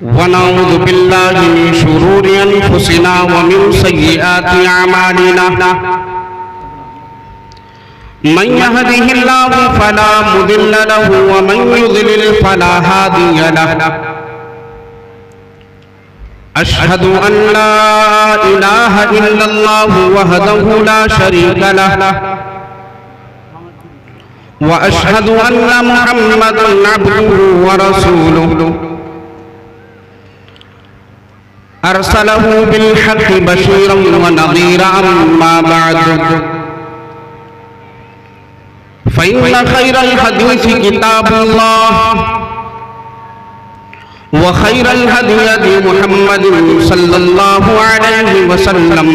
वनऊज़ु बिल्लाहि मिन शुरूरि अनफुसिना व मिन सय्यिआति अमालिना मन यहदिहिल्लाहु फला मुदिल्ल लहु व मन युद्लिल फला हादिय लहु अशहदु अन ला इलाहा इल्लल्लाहु वहदहु ला शरीका लहु व अशहदु अन्न मुहम्मदन अब्दुहु व रसूलुहु अरसलहु बिल हक़्क़ि बशीरन व नज़ीरा अम्मा बअद फ़इन्न खैरल हदीसी किताबुल्लाह व खैरल हदी हदी मुहम्मदिन सल्लल्लाहु अलैहि वसल्लम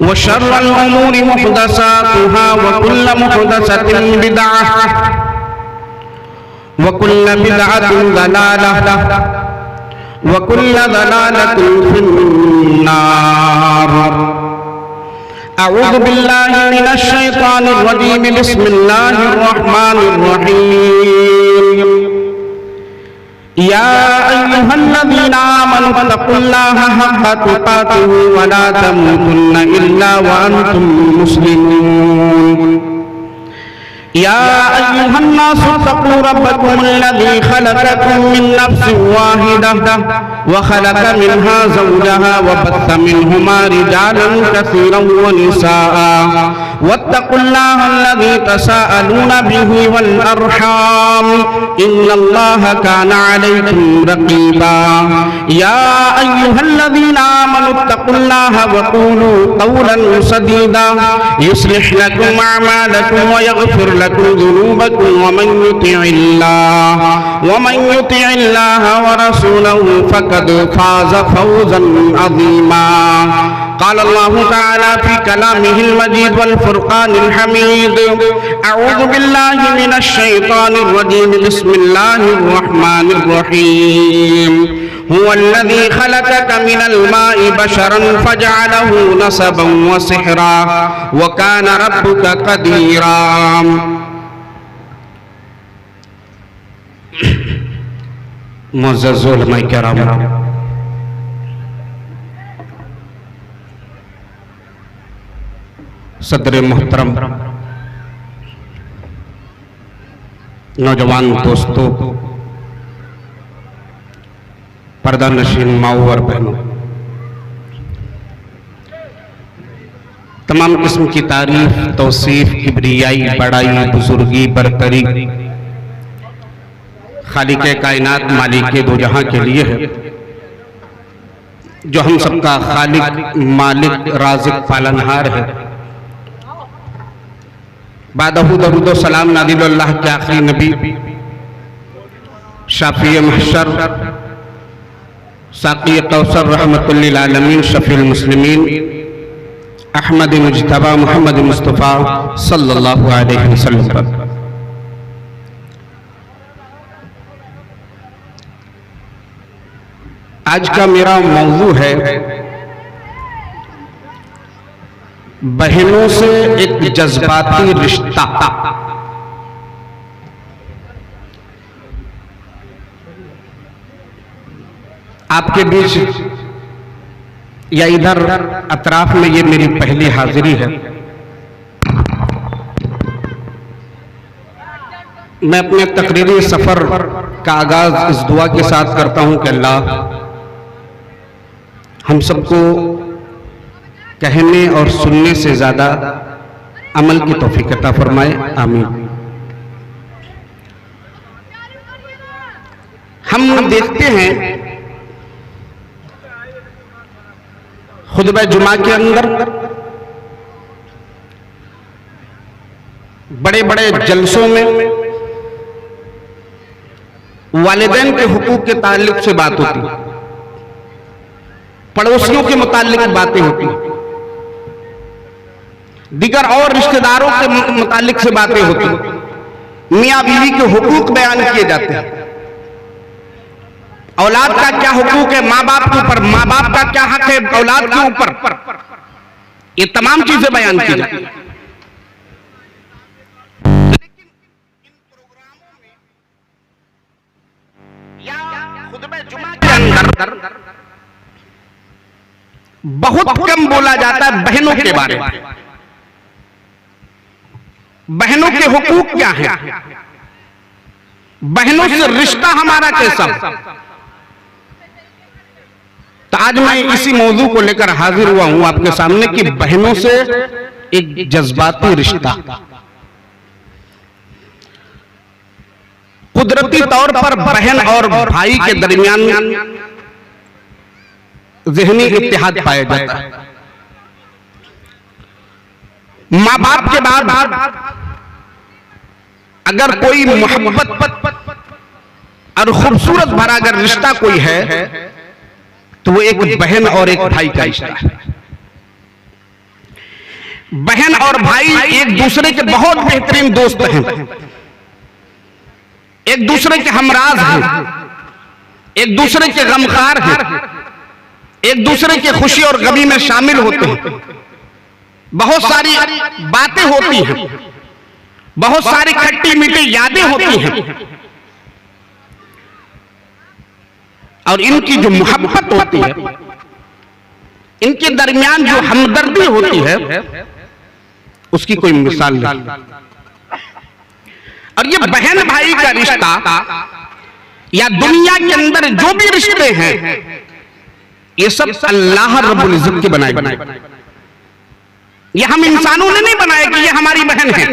व शर्रल उमूरि मुहदसातुहा व कुल्लु मुहदसतिन बिदअह व कुल्लु बिदअतिन दलालह व कुल्लु दलालतिन फिन्नार। अऊज़ु बिल्लाहि मिनश शैतानिर रजीम बिस्मिल्लाहिर रहमानिर रहीम। या अय्युहल्लज़ीना आमनु तक़ुल्लाहा हक़्क़ तुक़ातिही व ला तमूतुन्न इल्ला व अंतुम मुस्लिमून। या अय्युहन्नासु तक़ू रब्बकुमुल्लज़ी ख़लक़कुम मिन नफ़्सिन वाहिदह व ख़लक़ मिन्हा ज़ौजहा व बस्स मिन्हुमा रिजालन कसीरन व निसाअ वत्तक़ुल्लाहा अल्लज़ी तसाअलून बिही वल अर्हाम इन्नल्लाहा काना अलैकुम रक़ीबा। या अय्युहल्लज़ीना आमनु तक़ुल्लाहा व क़ूलू क़ौलन सदीदा युस्लिह लकुम अअमालकुम व यग़फिर लकुम ज़ुनूबकुम व मन युतिइल्लाह व रसूलहु फ़क़द फ़ाज़ फ़ौज़न अज़ीमा। क़ाल अल्लाहु तआला फ़ी कलामिहिल मजीद वल फ़ुरक़ानिल हमीद। अऊज़ु बिल्लाहि मिनश शैतानिर रजीम बिस्मिल्लाहिर रहमानिर रहीम। हुवल्लज़ी ख़लक़क मिनल माइ बशरन फ़जअलहु नसबन व सिहरा व काना रब्बुक क़दीरा। मुअज़्ज़ज़ उलमाए किराम, सदर मोहतरम, नौजवान दोस्तों, पर्दा नशीन माओ और बहनों, तमाम किस्म की तारीफ, तौसीफ, किब्रियाई, बड़ाई, बुजुर्गी, बरतरी खालिक़े कायनात मालिके दो जहां के लिए है, जो हम सबका खालिक, मालिक, राज़िक, पालनहार है। बादहू दरूद व सलाम नाज़िल अल्लाह के आखिरी नबी, शाफ़ी महशर, साक़ी कौसर, रहमतुल लिल आलमीन, शफ़ीउल मुस्लिमीन, अहमद मुज्तबा मोहम्मद मुस्तफ़ा सल्लल्लाहु अलैहि वसल्लम पर। आज का मेरा मौजू है बहनों से एक जज्बाती रिश्ता। आपके बीच या इधर अतराफ में ये मेरी पहली हाजिरी है। मैं अपने तकरीरी सफर का आगाज इस दुआ के साथ करता हूं कि अल्लाह हम सबको कहने और सुनने से ज्यादा अमल की तौफीक अता फरमाए, आमीन। हम देखते हैं खुतबा जुमा के अंदर बड़े बड़े जलसों में वालिदैन के हुकूक के ताल्लुक से बात होती, पड़ोसियों के मुताल्लिक बातें होती, दीगर और रिश्तेदारों के मुताल्लिक से बातें होती, मियाँ बीवी के हुकूक बयान किए जाते हैं, औलाद का क्या हुकूक है माँ बाप के ऊपर, माँ बाप का क्या हक है औलाद के ऊपर, ये तमाम चीजें बयान की जाती हैं। खुतबे जुमा के अंदर बहुत कम बोला जाता है बहनों के बारे में। बहनों के हुकूक क्या है, बहनों से रिश्ता हमारा कैसा। तो आज मैं इसी मौजू को लेकर हाजिर हुआ हूं आपके सामने कि बहनों से एक जज्बाती रिश्ता, कुदरती तौर पर बहन और भाई के दरमियान ज़हनी इत्तेहाद पाया जाता है। माँ बाप के बाद अगर कोई मोहब्बत और खूबसूरत भरा अगर रिश्ता कोई है तो वो एक बहन और एक भाई का रिश्ता है। बहन और भाई एक दूसरे के बहुत बेहतरीन दोस्त हैं, एक दूसरे के हमराज हैं, एक दूसरे के गमखार हैं, एक दूसरे के खुशी और गमी में शामिल होते हैं। बहुत सारी बातें होती हैं, बहुत सारी खट्टी मीठी यादें होती हैं, और इनकी जो मोहब्बत होती है, इनके दरमियान जो हमदर्दी होती है, उसकी कोई मिसाल नहीं। और ये बहन भाई का रिश्ता या दुनिया के अंदर जो भी रिश्ते हैं, ये सब अल्लाह रब्बुल इज्जत के बनाए। ये हम इंसानों ने नहीं बनाया कि ये हमारी बहन है,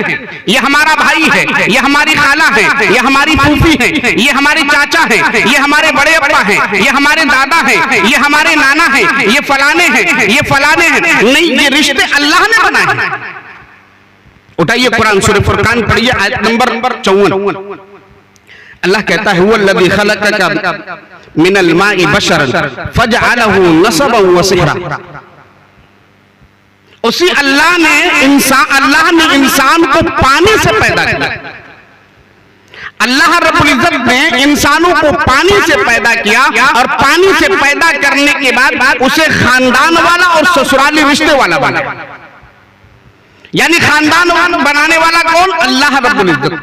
ये हमारा भाई है, ये हमारी खाला है, ये हमारी फूफी है, ये हमारे चाचा है, ये हमारे बड़े अप्पा हैं, ये हमारे दादा हैं, ये हमारे नाना हैं, ये फलाने हैं, ये फलाने हैं। नहीं, ये रिश्ते अल्लाह ने बनाए। उठाइए कुरान सूरह फुरकान पढ़िए, आयत नंबर 54। अल्लाह कहता है हुवल्लज़ी खलक़का मिनल माइ बशरन फजअलहु नसबन व सिहरा। उसी अल्लाह ने इंसान को पानी से पैदा किया। अल्लाह रब्बुल इज्जत ने इंसानों को पानी से पैदा किया, और पानी से पैदा करने के बाद उसे खानदान वाला और ससुराली रिश्ते वाला बना। यानी खानदान बनाने वाला कौन? अल्लाह रब्बुल इज्जत।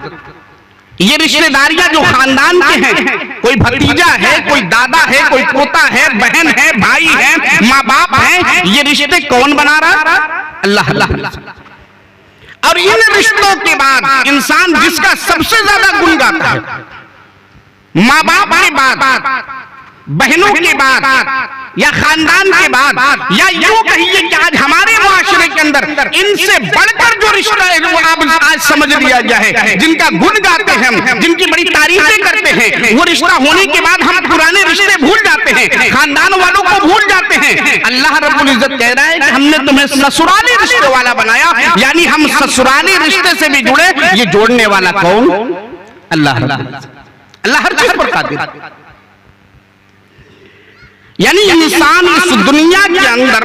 ये रिश्तेदारियां जो खानदान के हैं, कोई भतीजा है, कोई दादा है, कोई पोता है, बहन है, भाई है, माँ बाप है, ये रिश्ते कौन बना रहा? अल्लाह। और इन रिश्तों के बाद इंसान जिसका सबसे ज्यादा गुण गाता है, माँ बाप के बाद, बहनों के बाद, या खानदान के बाद, या यूं कहिए कि आज हमारे मुआशरे के अंदर इनसे बढ़कर जो रिश्ता है वो आप आज समझ लिया गया है, जिनका गुण गाते हैं हम, जिनकी बड़ी तारीफें करते हैं, वो रिश्ता होने के बाद हम पुराने रिश्ते भूल जाते हैं, खानदान वालों को भूल जाते हैं। अल्लाह रब्बुल इज्जत कह रहा है कि हमने तुम्हें ससुराली रिश्ते वाला बनाया, यानी हम ससुराली रिश्ते से भी जुड़े। ये जोड़ने वाला कौन? अल्लाह। अल्लाह हर चीज पर कादिर। यानी इंसान इस दुनिया के अंदर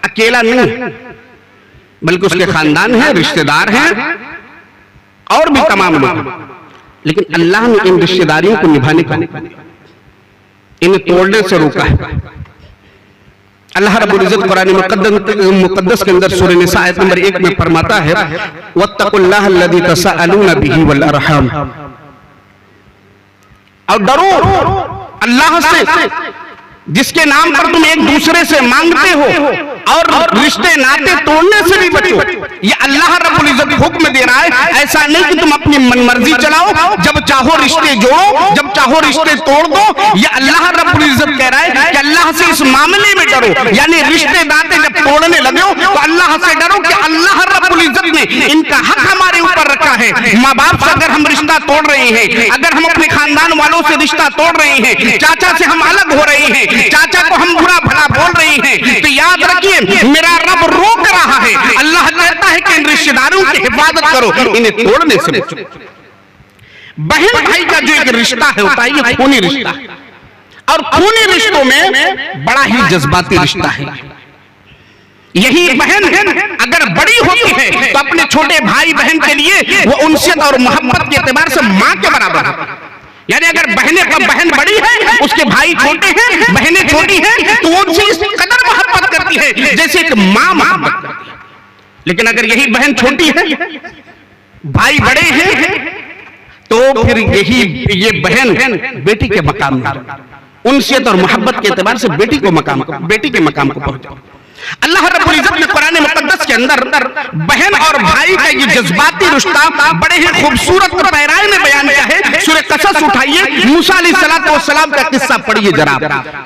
अकेला नहीं, बल्कि उसके खानदान है, रिश्तेदार हैं, और भी तमाम लोग। लेकिन अल्लाह ने इन रिश्तेदारियों को निभाने का, इन्हें तोड़ने से रोका है। अल्लाह रब्बुल इज्जत कुरान मुक़द्दस के अंदर सूरह निसा आयत नंबर 1 में फरमाता है वत्तकुल्लाह अल्लज़ी तसअलूना बिही वल अरहम। और डरो अल्लाह से जिसके नाम पर तुम एक दूसरे से मांगते हो, और रिश्ते नाते तोड़ने से भी बचो। ये अल्लाह रब्बुल इज्जत हुक्म दे रहा है। ऐसा नहीं कि तुम अपनी मनमर्जी चलाओ, जब चाहो रिश्ते जोड़ो, जब चाहो रिश्ते तोड़ दो। ये अल्लाह रब्बुल इज्जत कह रहा है कि अल्लाह से इस मामले में डरो। यानी रिश्ते नाते जब तोड़ने लगे हो तो अल्लाह से डरो कि अल्लाह रब्बुल इज्जत ने इनका हक हमारे ऊपर रखा है। माँ बाप से अगर हम रिश्ता तोड़ रहे हैं, अगर हम अपने खानदान वालों से रिश्ता तोड़ रहे हैं, चाचा से हम अलग हो रहे हैं, चाचा को हम बुरा भला बोल रहे हैं, तो याद रखिए मेरा रब रोक रहा है। अल्लाह कहता है कि इन रिश्तेदारों की हिफाजत करो, इन्हें तोड़ने से बचो। बहन भाई का जो एक रिश्ता है होता है ये खूनी रिश्ता है, और खूनी रिश्तों में बड़ा ही जज्बाती रिश्ता है। यही बहन अगर बड़ी होती है तो अपने छोटे भाई बहन के लिए वो उनसियत और मोहब्बत के एतबार से माँ के बराबर है। यानी अगर बहन बड़ी है, उसके भाई छोटे हैं, बहनें छोटी हैं, तो उनसे इस कदर मोहब्बत करती है जैसे एक माँ मोहब्बत करती है। लेकिन अगर यही बहन छोटी है, भाई बड़े हैं, तो फिर यही ये बहन बेटी के मकाम में, उनसियत और मोहब्बत के एतबार से बेटी के मकाम को पहुंचाओ। अल्लाह रब्बुल इज्जत ने कुरान मुक़द्दस के अंदर बहन और भाई का ये जज्बाती रिश्ता बड़े ही खूबसूरत पैराए में बयान किया है। सूरह क़सस उठाइए, मूसा अलैहिस्सलाम का किस्सा पढ़िए जरा,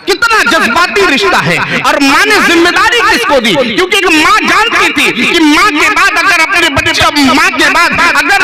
कितना जज्बाती रिश्ता है। और माँ ने जिम्मेदारी किसको दी? क्योंकि एक माँ जानती थी कि माँ के बाद अगर अपने बच्चे का, माँ के बाद अगर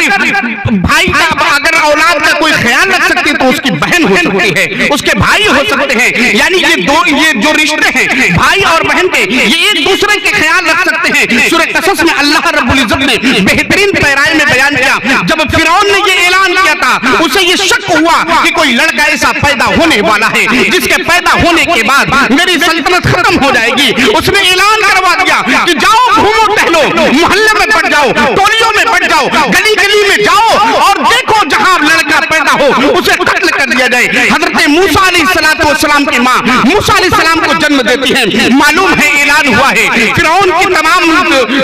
भाई का, अगर औलाद का कोई ख्याल रख सकती है तो उसकी बहन हो सकती है, उसके भाई हो सकते हैं। यानी ये जो रिश्ते हैं भाई और बहन के, ये एक दूसरे के ख्याल रख सकते हैं। सूरह क़सस में अल्लाह रब्बुल इज्जत ने बेहतरीन पैराए में बयान किया, जब फिरौन ने ये ऐलान किया था, उसे ये शक हुआ कि कोई लड़का ऐसा पैदा होने वाला है जिसके पैदा होने के बाद मेरी सल्तनत खत्म हो जाएगी। उसने ऐलान करवा दिया कि जाओ, घूमो, टहलो, मोहल्ले में बढ़ जाओ, टोलियों में बढ़ जाओ, गली गली में जाओ और देखो जहां लड़का पैदा हो उसे कत्ल कर दिया जाए। हजरत मूसा अलैहिस्सलाम की मां मूसा अलैहिस्सलाम को जन्म देती है। मालूम है ऐलान हुआ है, फिरौन के तमाम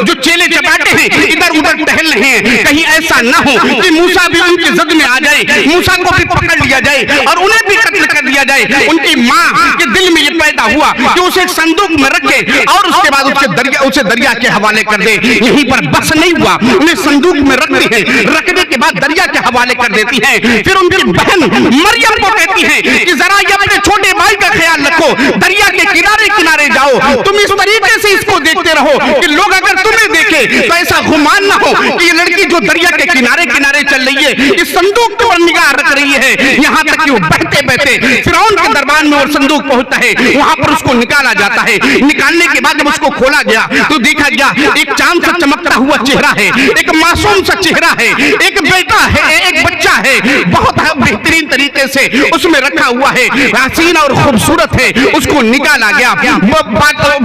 जो चेले चपाटे हैं इधर उधर टहल रहे हैं, कहीं ऐसा न हो कि मूसा भी उनकी जद में आ जाए, मूसा को भी पकड़ लिया जाए और उन्हें भी कत्ल कर दिया जाए। उनकी मां के दिल में ये पैदा हुआ कि उसे एक संदूक में रखे और उसके बाद उसे दरिया के हवाले कर दे। यहीं पर बस नहीं हुआ, उन्हें संदूक में रखती है, रखने के बाद दरिया के हवाले कर देती है। फिर उनकी बहन मरियम को कहती है कि जरा ये अपने छोटे भाई का ख्याल रखो, दरिया के किनारे किनारे जाओ, तुम इस तरीके से इसको देखते रहो कि लोग अगर तुम्हें देखे तो ऐसा गुमान ना हो कि ये लड़की जो दरिया के किनारे किनारे चल रही है इस संदूक पर निगाह रख रही है। यहाँ तक कि वो बहते बहते फिरौन के दरबार में और संदूक पहुंचता है, वहां पर उसको निकाला जाता है। निकालने के बाद जब उसको खोला गया तो देखा गया एक चांद सा चमकता हुआ चेहरा है, एक मासूम सा चेहरा है, एक बेटा है, एक बच्चा है, बहुत बेहतरीन तरीके से उसमें रखा हुआ है, हसीन और खूबसूरत है। उसको निकाला गया।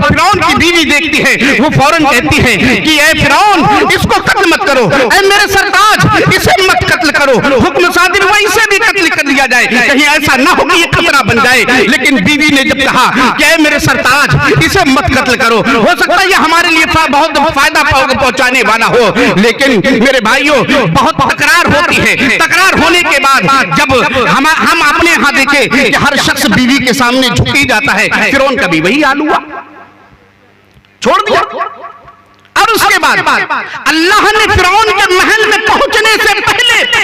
फिरौन की बीवी देखती है, वो फौरन कहती है कि ऐ फिरौन, इसको कत्ल मत करो, ऐ मेरे सरताज इसे मत कत्ल करो, हुक्म सादिर हुआ इसे भी कत्ल कर दिया जाए, कहीं ऐसा ना हो कि ये खतरा बन जाए। लेकिन बीवी ने जब कहा कि ऐ मेरे सरताज इसे मत कत्ल करो, हो सकता है ये हमारे लिए बहुत फायदा पहुंचाने वाला हो, लेकिन मेरे भाइयों बहुत तकरार होती है। तकरार होने के बाद जब हम अपने यहाँ देखे कि हर शख्स बीवी के सामने झुक ही जाता है, फिरौन का भी वही हाल हुआ, छोड़ दिया। और उसके बाद अल्लाह ने फिरौन के महल में पहुंचने से पहले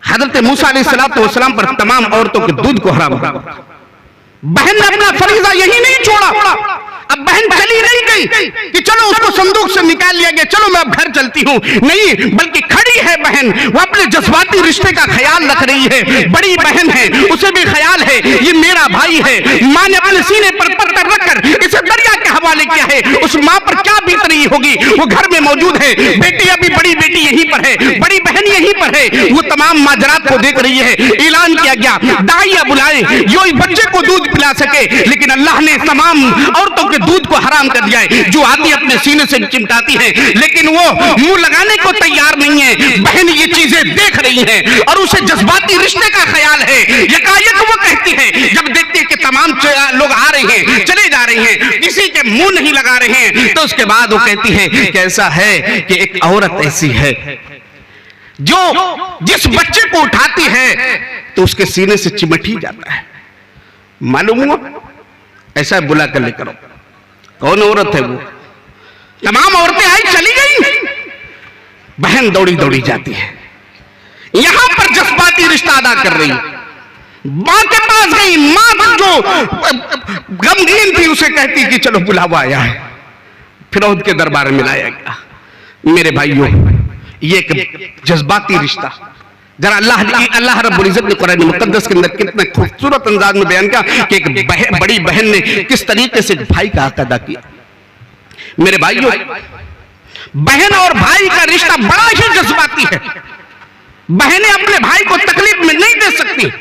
हजरत मूसा अलैहिस्सलाम पर तमाम औरतों के दूध को हराम कर दिया। बहन ने अपना फरीजा यही नहीं छोड़ा, अब बहन चली नहीं गई कि चलो उसको संदूक से निकाल लिया गया, चलो मैं अब घर चलती हूँ, नहीं, बल्कि खड़ी है बहन, वो अपने जज्बाती रिश्ते का ख्याल रख रही है। बड़ी बहन है, उसे भी ख्याल है ये मेरा भाई है। माँ ने अपने सीने पर पत्थर रखकर इसे दरिया के हवाले किया है। उस माँ पर क्या बीत रही होगी, वो घर में मौजूद है, बेटी अभी बड़ी बेटी यहीं पर है, बड़ी बहन यहीं पर है, वो तमाम माजरात को देख रही है। ऐलान किया गया दाइया बुलाए जो इस बच्चे को दूध पिला सके, लेकिन अल्लाह ने तमाम औरतों के दूध को हराम कर दिया है। जो आती अपने सीने से चिमटाती है, लेकिन वो मुंह लगाने को तैयार नहीं है। बहन ये चीजें देख रही है और उसे जज्बाती रिश्ते का ख्याल है। यकायक वो कहती है, जब देखती है कि तमाम लोग आ रहे हैं, चले जा रहे हैं, किसी के मुंह नहीं लगा रहे हैं, तो उसके बाद वो कहती है कि ऐसा है कि एक औरत ऐसी है जो जिस बच्चे को उठाती है तो उसके सीने से चिमट ही जाता है। मालूम हुआ, ऐसा बुला कर लेकर कौन औरत है वो? तमाम औरतें आई, चली गई, बहन दौड़ी दौड़ी जाती है, यहां पर जज्बाती रिश्ता अदा कर रही है। मां के पास गई, मां जो गमगीन थी उसे कहती कि चलो बुलावा आया है। फिरौन के दरबार में लाया गया। मेरे भाइयों, ये एक जज्बाती रिश्ता, जरा अल्लाह रब्बुल इज्जत ने कुरान मुक़द्दस के अंदर कितने खूबसूरत अंदाज में बयान किया कि एक बड़ी बहन ने किस तरीके से भाई का हक अदा किया। मेरे भाइयों, बहन और भाई का रिश्ता बड़ा ही जज्बाती है। बहनें अपने भाई को तकलीफ में नहीं दे सकती,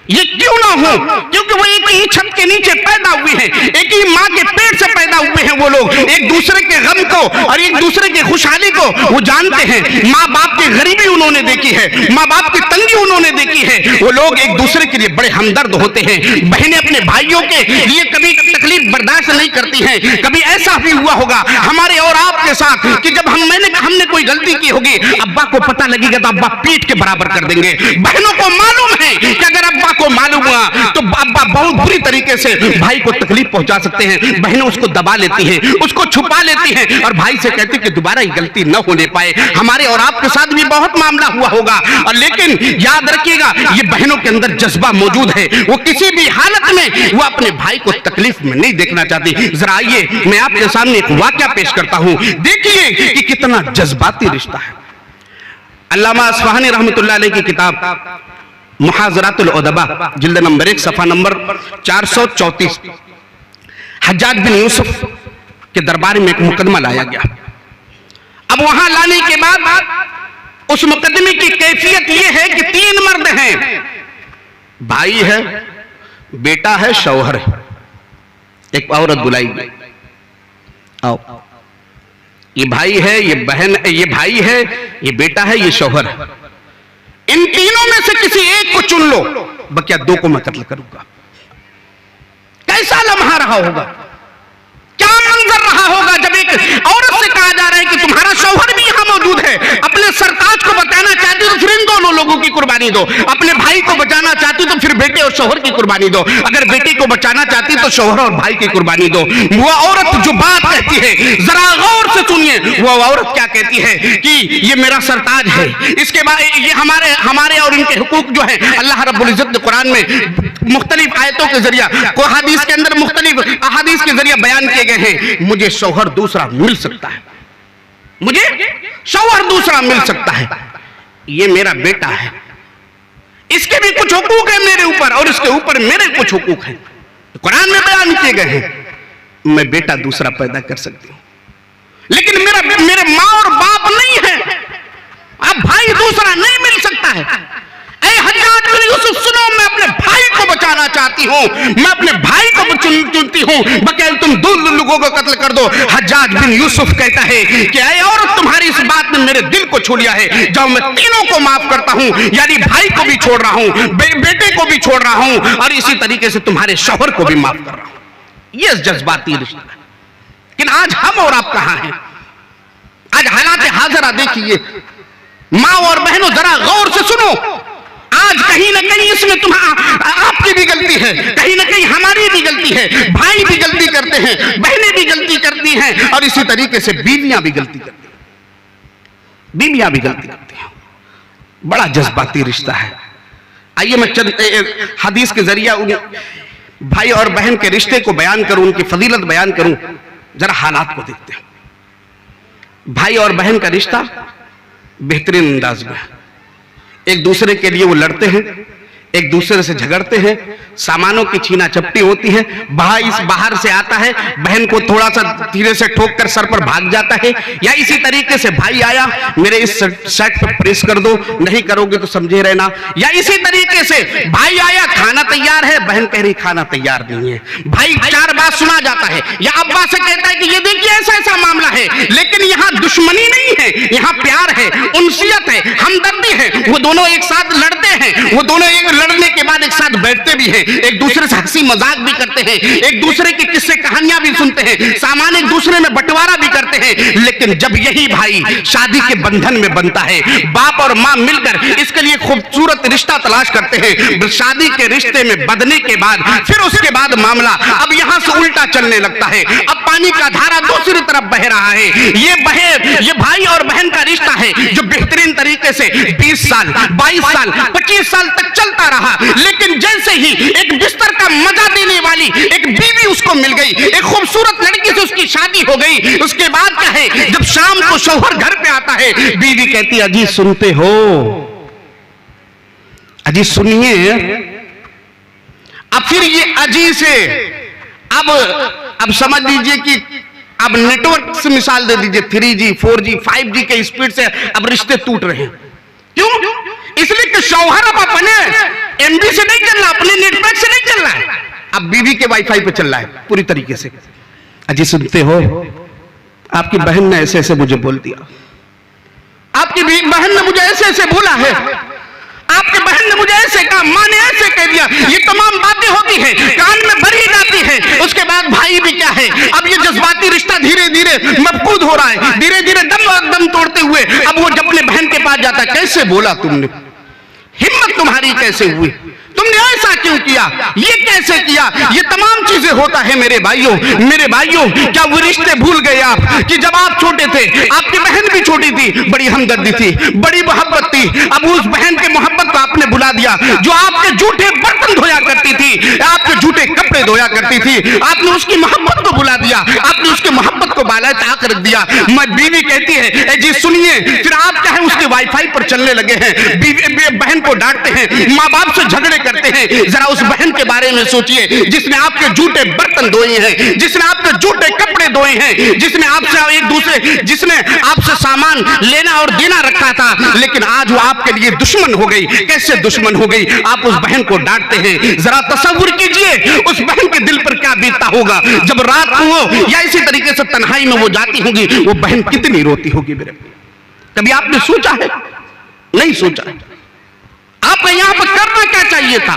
ये क्यों ना हो? क्योंकि वो एक ही छत के नीचे पैदा हुए हैं, एक ही माँ के पेट से पैदा हुए हैं। वो लोग एक दूसरे के गम को और एक दूसरे की खुशहाली को वो जानते हैं। माँ बाप की गरीबी उन्होंने देखी है, माँ बाप की तंगी उन्होंने देखी है। वो लोग एक दूसरे के लिए बड़े हमदर्द होते हैं। बहनें अपने भाइयों के लिए कभी तकलीफ बर्दाश्त नहीं करती हैं। कभी ऐसा भी हुआ होगा हमारे और आपके साथ कि जब हमने कोई गलती की होगी, अब्बा को पता लगेगा तो अब्बा पीठ के बराबर कर देंगे। बहनों को मालूम है कि अगर अब्बा को मालूम हुआ तो अब्बा बहुत बुरी तरीके से भाई को तकलीफ पहुंचा सकते हैं। बहनें उसको दबा लेती हैं, उसको छुपा लेती हैं और भाई से कहती कि दोबारा ये गलती न होने पाए। हमारे और आपके साथ भी बहुत मामला हुआ होगा। और लेकिन याद रखिएगा, ये बहनों के अंदर जज्बा मौजूद है। वो किसी भी हालत में वो अपने भाई को तकलीफ में नहीं देखना चाहती। जरा आइए मैं आपके सामने एक वाकया पेश करता हूं, देखिए कि कितना जज्बाती रिश्ता है। अल्लामा अस्फहानी रहमतुल्लाह अलैह की किताब मुहाज़रातुल उदबा जिल्द नंबर 1 सफ़ा नंबर 434, हज्जाज बिन यूसुफ के दरबार में एक मुकदमा लाया गया। अब वहां लाने के बाद उस मुकदमे की कैफियत यह है कि 3 मर्द हैं, भाई है, बेटा है, शौहर है। एक औरत बुलाई गई, आओ, ये भाई है, ये बहन, ये भाई है, ये बेटा है, ये शौहर है। इन तीनों में से किसी एक को चुन लो, बकिया 2 को मैं कत्ल करूंगा। कैसा लम्हा रहा होगा, क्या मंजर रहा होगा जब एक औरत से कहा जा रहा है कि तुम्हारा शौहर भी यहां मौजूद है। अपने सरताज को बचाना चाहती तो फिर इन दोनों लोगों की कुर्बानी दो, अपने भाई को बचाना चाहती तो फिर बेटे और शौहर की कुर्बानी दो, अगर बेटी को बचाना चाहती तो शौहर और भाई की कुर्बानी दो। वो औरत जो बात कहती है जरा गौर से सुनिए, वो औरत क्या कहती है कि ये मेरा सरताज है, इसके बाद ये हमारे और इनके हुकूक जो है अल्लाह रब्बुल इज्जत ने कुरान में मुख्तलिफ आयतों के जरिए, को हदीस के अंदर मुख्तलिफ अहादीस के जरिए बयान किए गए हैं। मुझे शौहर दूसरा मिल सकता है, मुझे शौहर दूसरा मिल सकता है, ये मेरा बेटा है, इसके भी कुछ हुकूक है मेरे ऊपर और इसके ऊपर मेरे कुछ हुकूक हैं, कुरान में बयान किए गए हैं। मैं बेटा दूसरा पैदा कर सकती हूं, लेकिन मेरे माँ और बाप नहीं है, अब भाई दूसरा नहीं मिल सकता है। ऐ हज्जाज बिन यूसुफ सुनो, मैं अपने भाई को बचाना चाहती हूँ, मैं अपने भाई को चुनती हूँ, बगैर तुम 2 लोगों को कत्ल कर दो। हज्जाज बिन यूसुफ कहता है कि ऐ औरत, तुम्हारी इस बात ने मेरे दिल को छू लिया है, जब मैं तीनों को माफ करता हूँ, यानी भाई को भी छोड़ रहा हूँ, बेटे को भी छोड़ रहा हूँ और इसी तरीके से तुम्हारे शौहर को भी माफ कर रहा हूँ। ये जज्बाती रिश्ता है। लेकिन आज हम और आप कहां हैं? आज हालात हाजरा देखिए। माँ और बहनों जरा गौर से सुनो, आज कहीं ना कहीं इसमें आपकी भी गलती है, कहीं ना कहीं हमारी भी गलती है, भाई भी गलती करते हैं, बहनें भी गलती करती हैं और इसी तरीके से बीवियां भी गलती करती हैं, बीवियां भी गलती करती हैं। बड़ा जज्बाती रिश्ता है। आइए मैं चंद हदीस के जरिए भाई और बहन के रिश्ते को बयान करूं, उनकी फजीलत बयान करूं, जरा हालात को देखते हैं। भाई और बहन का रिश्ता बेहतरीन अंदाज में, एक दूसरे के लिए वो लड़ते हैं, एक दूसरे से झगड़ते हैं, सामानों की छीना चपटी होती है। भाई बाहर से आता है, बहन को थोड़ा सा धीरे से ठोक कर सर पर भाग जाता है, या इसी तरीके से भाई आया, मेरे इस शर्ट पर प्रेस कर दो, नहीं करोगे तो समझे रहना, या इसी तरीके से भाई आया, खाना तैयार है, बहन कह रही खाना तैयार नहीं है, भाई 4 बात सुना जाता है, या अब्बा से कहता है कि ये देखिए ऐसा ऐसा मामला है। लेकिन यहाँ दुश्मनी नहीं है, यहाँ प्यार है, उनसियत है, हमदर्दी है। वो दोनों एक साथ लड़ते हैं, वो दोनों लड़ने के बाद एक साथ बैठते भी हैं, एक दूसरे से हंसी मजाक भी करते हैं, एक दूसरे की किस्से कहानियां भी सुनते हैं, सामान एक दूसरे में बंटवारा भी करते हैं। लेकिन जब यही भाई शादी के बंधन में बनता है, बाप और मां मिलकर इसके लिए खूबसूरत रिश्ता तलाश करते हैं, शादी के रिश्ते में बंधने के बाद फिर उसके बाद मामला अब यहां से उल्टा चलने लगता है। अब पानी का धारा दूसरी तरफ बह रहा है। ये भाई और बहन का रिश्ता है जो बेहतरीन तरीके से 20 साल 22 साल 25 साल तक चलता रहा। लेकिन जैसे ही एक बिस्तर का मजा देने वाली एक बीवी उसको मिल गई, एक खूबसूरत लड़की से उसकी शादी हो गई, उसके बाद क्या है, जब शाम को शौहर घर पे आता है, बीवी कहती है अजी सुनते हो, अजी सुनिए। अब फिर ये अजी से अब समझ लीजिए कि अब नेटवर्क से मिसाल दे दीजिए, 3G 4G 5G के स्पीड से अब रिश्ते टूट रहे हैं। क्यों? इसलिए कि शौहर अब अपने एमबी से नहीं चल रहा, अपने नेटवर्क से नहीं चल रहा है, अब बीवी के वाईफाई पे चल रहा है पूरी तरीके से। अजी सुनते हो, आपकी बहन ने ऐसे ऐसे मुझे बोल दिया, आपकी बहन ने मुझे ऐसे ऐसे बोला है, आपके बहन ने मुझे ऐसे कहा, माँ ने ऐसे कह दिया। ये तमाम बातें होती हैं, कान में भरी जाती है। उसके बाद भाई भी क्या है, अब ये जज्बाती रिश्ता धीरे धीरे मफकूद हो रहा है, धीरे धीरे दम तोड़ते हुए अब वो जब अपने बहन के पास जाता, कैसे बोला तुमने, हिम्मत तुम्हारी कैसे हुई, तुमने ऐसा क्यों किया, ये कैसे किया, ये तमाम चीजें होता है मेरे भाइयों। क्या वो रिश्ते भूल गए आप कि जब आप छोटे थे, आपकी बहन भी छोटी थी, बड़ी हमदर्दी थी, बड़ी मोहब्बत थी, अब उस बहन के मोहब्बत को आपने भुला दिया। जो आपके जूठे बर्तन धोया करती थी, आपके जूठे कपड़े धोया करती थी, आपने उसकी मोहब्बत को भुला दिया, आपने उसकी मोहब्बत को बाला ताक रख दिया। मैं बीवी कहती है, जी सुनिए, फिर आप क्या है उसके वाईफाई पर चलने लगे हैं, बहन को डांटते हैं, माँ बाप से झगड़े करते हैं। जरा उस बहन के बारे में सोचिए जिसने आपके जूठे बर्तन धोए हैं, जिसने आपके जूठे कपड़े धोए हैं, जिसने आपसे सामान लेना और देना रखा था, लेकिन आज वो आपके लिए दुश्मन हो गई। कैसे दुश्मन हो गई, आप उस बहन को डांटते हैं। जरा तसव्वुर कीजिए उस बहन के दिल पर क्या बीतता होगा जब रात हो या इसी तरीके से तन्हाई में वो जाती होगी, वो बहन कितनी रोती होगी। मेरे कभी आपने सोचा है? नहीं सोचा है। आपको यहां पर करना क्या चाहिए था?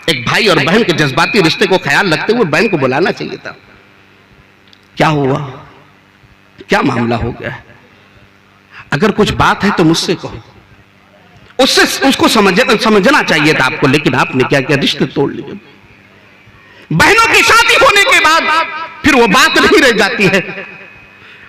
एक भाई और बहन के जज्बाती रिश्ते को ख्याल रखते हुए बहन को बुलाना चाहिए था। क्या हुआ, क्या मामला हो गया? अगर कुछ बात है तो मुझसे कहो, उसको समझना चाहिए था आपको, लेकिन आपने क्या किया, रिश्ते तोड़ लिए। बहनों की शादी होने के बाद फिर वो बात नहीं रह जाती है।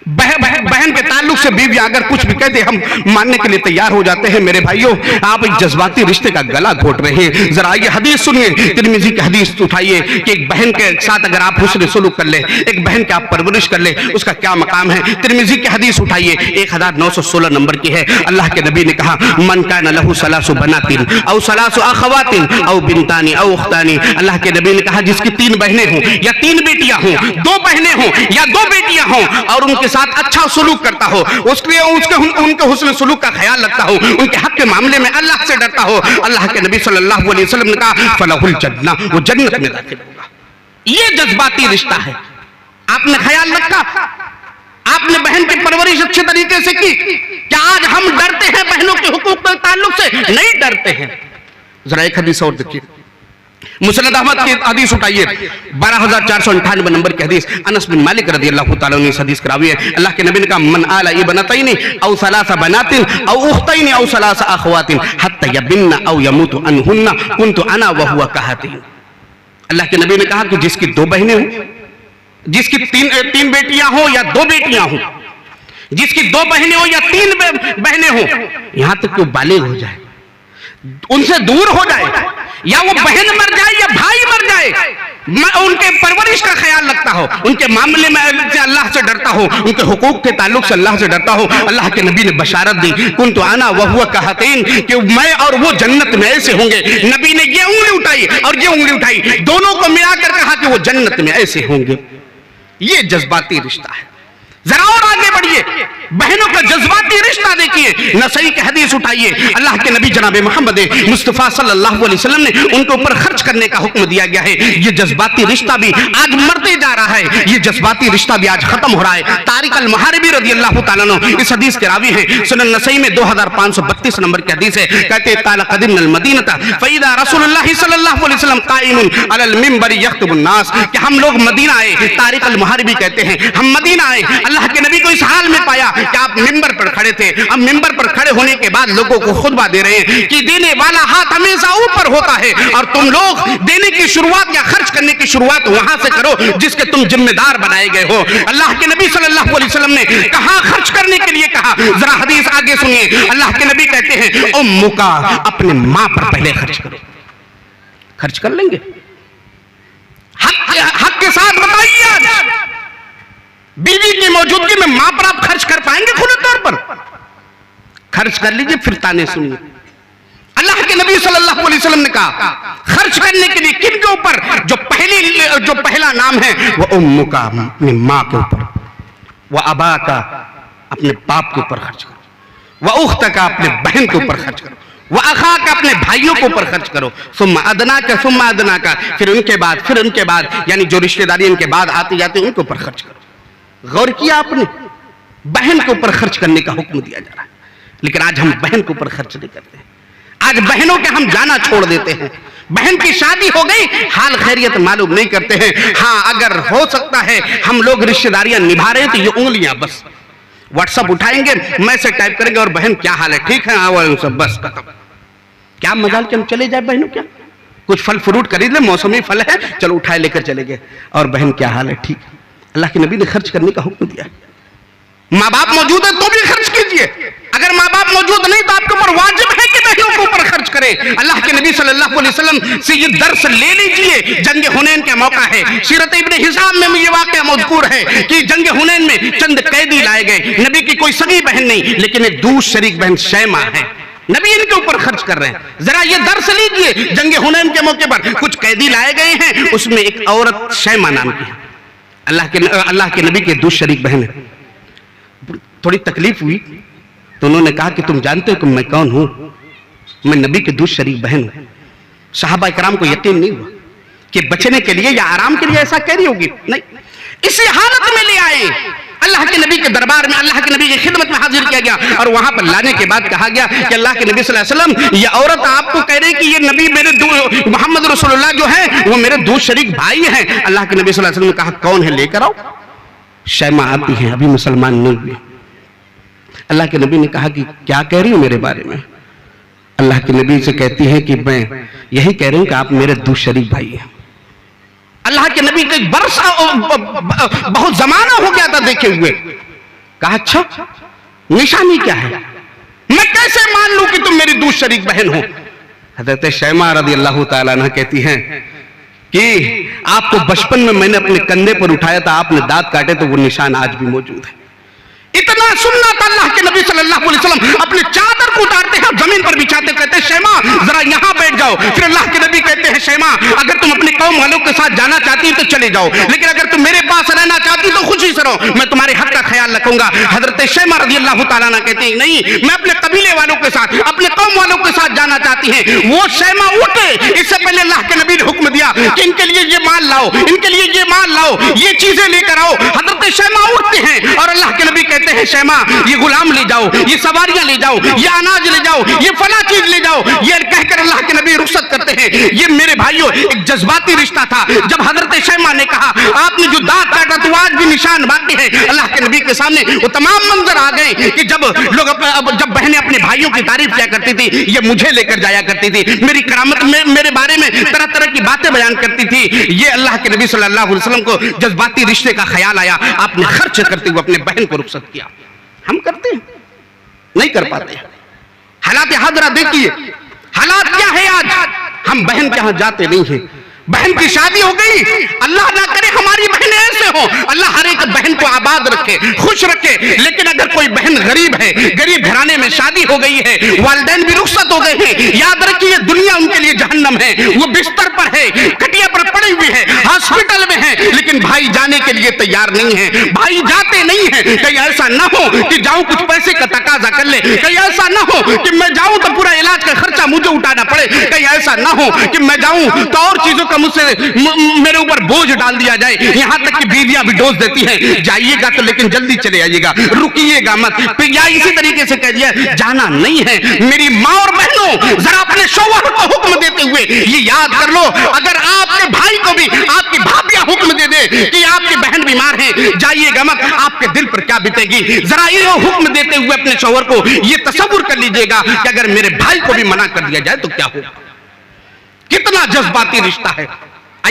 बहन के ताल्लुक से बीवी अगर कुछ भी कहते हम मानने के लिए तैयार हो जाते हैं। मेरे भाइयों, आप एक जज्बाती रिश्ते का गला घोट रहे हैं। जरा ये हदीस सुनिए, तिरमिज़ी की हदीस उठाइए कि एक बहन के साथ अगर आप हुस्न सुलूक कर ले, एक बहन की आप परवरिश कर ले, उसका क्या मकाम है। तिरमिज़ी की हदीस उठाइए, 1916 नंबर की है। अल्लाह के नबी ने कहा, मन कान लहू सलासु बनातिन औ सलासु अखवातिन औ बिनतानी औ उख्तानी। अल्लाह के नबी ने कहा, जिसकी 3 बहनें हों या 3 बेटियां हों, 2 बहनें हों या 2 बेटियां हों, और उनके साथ अच्छा सुलूक करता हो, उनके हुस्न सुलूक का ख्याल रखता हो, उनके हक के मामले में अल्लाह से डरता हो, अल्लाह के नबी सल्लल्लाहु अलैहि वसल्लम ने कहा, फलहुल जन्नह, वो जन्नत में दाखिल होगा। ये जज्बाती रिश्ता है। आपने ख्याल रखा, आपने बहन की परवरिश अच्छे तरीके से की। क्या आज हम डरते हैं बहनों के हुकूक के ताल्लुक से? नहीं डरते हैं। जरा एक हदीस और देखिए, मुस्नद अहमद की हदीस उठाइए, 12498 नंबर की हदीस। अनस बिन मालिक रज़ियल्लाहु ताला ने इस हदीस करावी है। अल्लाह के नबी ने कहा, मन आला इब्नतैनि औ सलासा बनातिन औ उख्तैनि औ सलासा अखवातिन हत्ता यबिन्ना औ यमूतु अनहुन्ना कुन्तु अना व हुवा कहतीन। अल्लाह के नबी ने कहा कि जिसकी 2 बहनें हों, जिसकी 3 बेटियां हों या 2 बेटियां हों, जिसकी 2 बहनें हो या 3 बहनें हों, यहां तक कि वो बालिग हो जाए, उनसे दूर हो जाए, या वो बहन मर जाए या भाई मर जाए, उनके परवरिश का ख्याल रखता हो, उनके मामले में अल्लाह से डरता हो, उनके हुकूक के ताल्लुक से अल्लाह से डरता हो। अल्लाह के नबी ने बशारत दी, कुन्तु अना व हुवा कहतीन, कि मैं और वो जन्नत में ऐसे होंगे। नबी ने ये उंगली उठाई और ये उंगली उठाई, दोनों को मिलाकर कहा कि वो जन्नत में ऐसे होंगे। ये जज्बाती रिश्ता है। जरा और आगे बढ़िए, बहनों का जज्बाती रिश्ता देखिए। नसई की हदीस उठाइए, अल्लाह के नबी जनाब मोहम्मद मुस्तफ़ा सल्लल्लाहु अलैहि वसल्लम ने उनके ऊपर खर्च करने का हुक्म दिया गया है। ये जज्बाती रिश्ता भी आज मरते जा रहा है, ये जज्बाती रिश्ता भी आज खत्म हो रहा है। तारिक अल मुहारिबी रज़ियल्लाहु ताला अन्हु इस हदीस के रावी हैं। सुनन नसई में 2532 नंबर की हदीस है। कहते हैं, ताला क़दिमनल मदीनता फ़इज़ा रसूलुल्लाह सल्लल्लाहु अलैहि वसल्लम क़ाइमुन अलल मिंबरी यख़्तुबुन नास, कि हम लोग मदीना आए। तारिक अल मुहारिबी कहते हैं, हम मदीना आए, अल्लाह के नबी को इस हाल में पाया कि आप मिंबर पर खड़े थे। अब मिंबर पर खड़े होने के बाद लोगों को खुतबा दे रहे हैं कि देने वाला हाथ हमेशा ऊपर होता है, और तुम लोग देने की शुरुआत या खर्च करने की शुरुआत वहां से करो जिसके तुम जिम्मेदार बनाए गए हो। अल्लाह के नबी सल्लल्लाहु अलैहि वसल्लम ने कहा खर्च करने के लिए कहा। जरा हदीस आगे सुनिए, अल्लाह के नबी कहते हैं, उम्मुका, अपने मां पर पहले खर्च करो। खर्च कर लेंगे, हक के साथ बताइए, आज बीवी की मौजूदगी में मां पर आप खर्च कर पाएंगे? खुले तौर पर खर्च कर लीजिए, फिर ताने सुनिए। अल्लाह के नबी सल्लल्लाहु अलैहि वसल्लम ने कहा खर्च करने के लिए किन के ऊपर? जो पहला नाम है वो उम्मुका, अपनी मां के ऊपर, वह अबा का, अपने बाप के ऊपर खर्च करो, वह उख्त का, अपने बहन के ऊपर खर्च करो, वह अखा का, अपने भाइयों के ऊपर खर्च करो। सुम्मा अदना का, फिर उनके बाद, यानी जो रिश्तेदारी इनके बाद आती जाती उनके ऊपर खर्च करो। गौर किया आपने, बहन के ऊपर खर्च करने का हुक्म दिया जा रहा है, लेकिन आज हम बहन के ऊपर खर्च नहीं करते। आज बहनों के हम जाना छोड़ देते हैं। बहन की शादी हो गई, हाल खैरियत मालूम नहीं करते हैं। हाँ, अगर हो सकता है हम लोग रिश्तेदारियां निभा रहे हैं तो ये उंगलियां बस व्हाट्सएप उठाएंगे, मैसेज टाइप करेंगे और बहन क्या हाल है, ठीक है, हाँ सब, बस खत्म। क्या मजाल कि हम चले जाए बहनों, क्या कुछ फल फ्रूट खरीद ले, मौसमी फल है, चलो उठाए लेकर चले गए, और बहन क्या हाल है, ठीक है। अल्लाह के नबी ने खर्च करने का हुक्म दिया। माँ बाप मौजूद है तो भी खर्च कीजिए, अगर माँ बाप मौजूद नहीं तो आपके ऊपर वाजिब है कि बहनों के ऊपर खर्च करें। अल्लाह के नबी सल्लल्लाहु अलैहि वसल्लम से ये दर्स ले लीजिए। जंग हुनैन का मौका है, सीरत इब्ने हिशाम में ये वाकया मज़कूर है कि जंग हुनैन में चंद कैदी लाए गए, नबी की कोई सगी बहन नहीं, लेकिन एक दूर शरीक बहन शैमा है, नबी इनके ऊपर खर्च कर रहे हैं। जरा ये दर्स लीजिए, जंग हुनैन के मौके पर कुछ कैदी लाए गए हैं, उसमें एक औरत शैमा नाम की है, अल्लाह के नबी के दूर शरीक बहन है। थोड़ी तकलीफ हुई तो उन्होंने कहा कि तुम जानते हो कि मैं कौन हूं, मैं नबी के दूर शरीक बहन हूं। सहाबा इकराम को यकीन नहीं हुआ कि बचने के लिए या आराम के लिए ऐसा कह रही होगी, नहीं, इसी हालत में ले आए, अल्लाह के नबी के दरबार में, अल्लाह के नबी की खिदमत में हाजिर किया गया, और वहां पर लाने के बाद कहा गया कि अल्लाह के नबी सल्लल्लाहु अलैहि वसल्लम, ये औरत आपको कह रही कि ये नबी मेरे मोहम्मद रसूलुल्लाह जो है वो मेरे दूर शरीक भाई हैं। अल्लाह के नबी सल्लल्लाहु अलैहि वसल्लम ने कहा कौन है, लेकर आओ। शैमा आती है, अभी मुसलमान नहीं हुई। अल्लाह के नबी ने कहा कि क्या कह रही हो मेरे बारे में। अल्लाह के नबी से कहती है कि मैं यही कह रही हूं कि आप मेरे दूर शरीक भाई हैं। अल्लाह के नबी के बरसा बहुत जमाना हो गया था देखे हुए। कहा अच्छा, निशानी क्या है, मैं कैसे मान लूं कि तुम मेरी दूर शरीक बहन हो। हजरत शैमा रज़ी अल्लाह ताला अन्हा कहती हैं कि आपको बचपन में मैंने अपने कंधे पर उठाया था, आपने दांत काटे तो वो निशान आज भी मौजूद है। इतना सुनना था, अल्लाह के नबी सल्लल्लाहु अलैहि वसल्लम अपने चादर को उतारते हैं, जमीन पर बिछाते, कहते हैं शैमा जरा यहां बैठ जाओ। फिर अल्लाह के नबी कहते हैं शैमा अगर तुम अपने कौम वालों के साथ जाना चाहती हो तो चले जाओ, लेकिन अगर तुम मेरे पास रहना चाहती हो तो खुशी से रहो, मैं तुम्हारे हक का ख्याल रखूंगा। हजरत शैमा रज़ी अल्लाह ताला अन्हा कहते हैं नहीं, मैं अपने कबीले वालों के साथ, अपने कौम वालों के साथ जाना चाहती हैं। वो शैमा उठे, इससे पहले अल्लाह के नबी ने हुक्म दिया कि इनके लिए ये माल लाओ, इनके लिए ये माल लाओ, ये चीजें लेकर आओ। हजरत शैमा उठते हैं और अल्लाह के नबी कहते हैं शैमा ये गुलाम ले जाओ, ये सवारियां ले जाओ, ये अनाज ले जाओ, ये फला चीज ले जाओ। ये कहकर अल्लाह के नबी रुखसत करते हैं। ये मेरे भाइयों एक जज्बाती रिश्ता था। जब हजरत शैमा ने कहा आपने जो दांत काटा तो आज भी निशान बाकी है, अल्लाह के नबी के सामने वो तमाम मंजर आ गए कि जब लोग जब बहनें अपने भाइयों की तारीफ किया करती थी, ये मुझे लेकर जाया करती थी, मेरी करामत में मेरे बारे में तरह तरह की बातें बयान करती थी। ये अल्लाह के नबी सल्लल्लाहु अलैहि वसल्लम को जज्बाती रिश्ते का ख्याल आया, आपने खर्च करते हुए अपने बहन को रुखसत किया। हम करते हैं, नहीं कर पाते। हालात हाजरा देखिए, हालात क्या है आज, हम बहन के यहां जाते नहीं हैं। बहन की शादी हो गई, अल्लाह ना करे हमारी बहनें ऐसे हो, अल्लाह हर एक बहन को आबाद रखे, खुश रखे। लेकिन अगर कोई बहन गरीब है, गरीब घराने में शादी हो गई है, वालिदैन भी रुखसत हो गए हैं, याद रखिए दुनिया उनके लिए जहन्नम है। वो बिस्तर पर है, खटिया पर पड़ी हुई है, हॉस्पिटल में है, लेकिन भाई जाने के लिए तैयार नहीं है, भाई जाते नहीं है। कहीं ऐसा ना हो कि जाऊं कुछ पैसे का तकाजा कर ले, कहीं ऐसा ना हो कि मैं जाऊं तो पूरा इलाज का खर्चा मुझे उठाना पड़े, कहीं ऐसा ना हो कि मैं जाऊं तो और चीजों का मुझसे मेरे ऊपर बोझ डाल दिया जाए। यहां तक कि बीवियां भी डोज देती हैं, जाइएगा तो लेकिन जल्दी चले आइएगा, रुकिएगा मत। या इसी तरीके से कह दिया जाना नहीं है। मेरी माँ और बहनों जरा अपने शौहर को हुक्म देते हुए ये याद कर लो, अगर आपके भाई को भी आपकी भाभियां हुक्म दे दे कि आपकी बहन बीमार है, जाइएगा मत, आपके दिल पर क्या बीतेगी। जरा ये हुक्म देते हुए अपने शौहर को ये तसव्वुर कर लीजिएगा कि अगर मेरे भाई को भी मना कर दिया जाए तो क्या होगा। कितना जज्बाती रिश्ता है।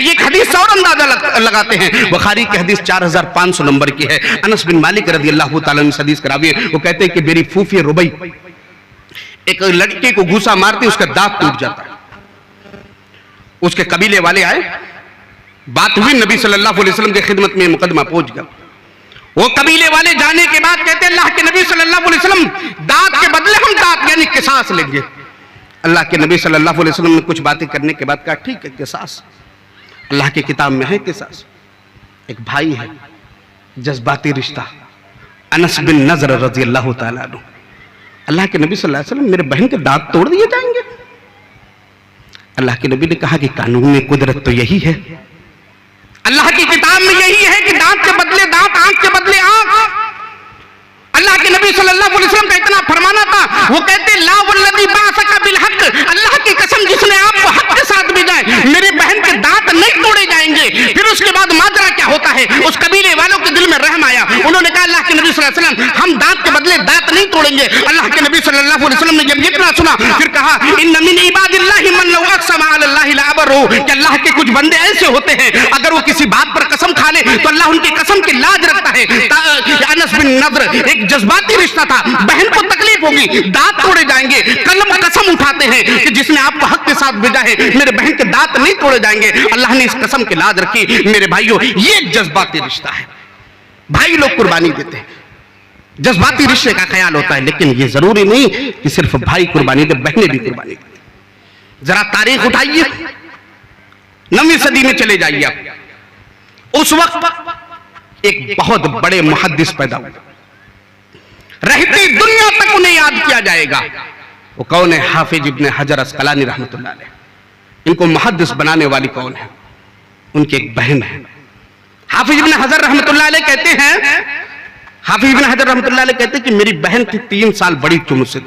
एक हदीस और अंदाजा लगाते हैं, बुखारी की हदीस 4500 नंबर की है। अनस बिन मालिक रज़ी अल्लाह ताला अन्हु हदीस करावी है। वो कहते हैं कि मेरी फूफी रुबई एक लड़के को घूसा मारती, उसका दांत टूट जाता है। उसके कबीले वाले आए, बात हुई, नबी सल्लल्लाहु अलैहि वसल्लम की खिदमत में मुकदमा पहुंच गया। वो कबीले वाले जाने के बाद कहते हैं अल्लाह के नबी सल्लल्लाहु अलैहि वसल्लम दांत के बदले हम दांत यानी किसास लेंगे। अल्लाह के नबी सल्लल्लाहु अलैहि वसल्लम ने कुछ बातें करने के बाद कहा ठीक है किसास, अल्लाह की किताब में है किसास। एक भाई है, जज्बाती रिश्ता। अनस बिन नजर रज़ी अल्लाह ताला अन्हु अल्लाह के नबी सल्लल्लाहु अलैहि वसल्लम मेरे बहन के दांत तोड़ दिए जाएंगे? अल्लाह के नबी ने कहा कि कानून में कुदरत तो यही है, अल्लाह की किताब में यही है कि दांत के बदले दांत, आंख के बदले आंख। अल्लाह के नबी सल्लल्लाहु अलैहि वसल्लम का इतना फरमाना था, वो कहते ला वल्लज़ी बअसका बिल हक़, अल्लाह की कसम जिसने आपको हक के साथ भेजा है, मेरे बहन के दांत नहीं तोड़े जाएंगे। फिर उसके बाद माजरा क्या होता है, उस कबीले वालों के दिल में रहम आया, उन्होंने कहा अल्लाह के नबी सल्लल्लाहु अलैहि वसल्लम हम दांत के बदले दांत नहीं तोड़ेंगे। अल्लाह के नबी सल्लल्लाहु अलैहि वसल्लम ने जब इतना सुना फिर कहा इन्न मिन इबादिल्लाहि मन लौ अक़सम अलल्लाहि लअबरहु, कि अल्लाह के कुछ बंदे ऐसे होते हैं अगर वो किसी बात पर कसम खा ले तो अल्लाह उनकी कसम की लाज रखता है। अनस बिन नज़र एक जज्बाती रिश्ता था, बहन को तकलीफ होगी, दांत तोड़े जाएंगे, कलम कसम उठाते हैं कि जिसने आपको हक के साथ भेजा है मेरे बहन के दांत नहीं तोड़े जाएंगे। अल्लाह ने इस कसम की लाज रखी। मेरे भाइयों, ये एक जज्बाती रिश्ता है। भाई लोग कुर्बानी देते हैं, जज्बाती रिश्ते का ख्याल होता है, लेकिन ये जरूरी नहीं कि सिर्फ भाई कुर्बानी दे, बहनें भी कुर्बानी देते। जरा तारीख उठाइए, 9वीं सदी में चले जाइए आप। उस वक्त एक बहुत बड़े मुहद्दिस पैदा हुए, रहती दुनिया तक उन्हें याद किया जाएगा। वो कौन है? हाफिज इब्न हजर अस्कलानी रहमतुल्लाह अलैह। इनको मुहद्दिस बनाने वाली कौन है? उनकी एक बहन है। हाफिज इब्न हजर रहमतुल्लाह अलैह कहते हैं, हाफिज इब्न हजर रहमतुल्लाह अलैह कहते हैं कि मेरी बहन थी 3 साल बड़ी थी मुझसे,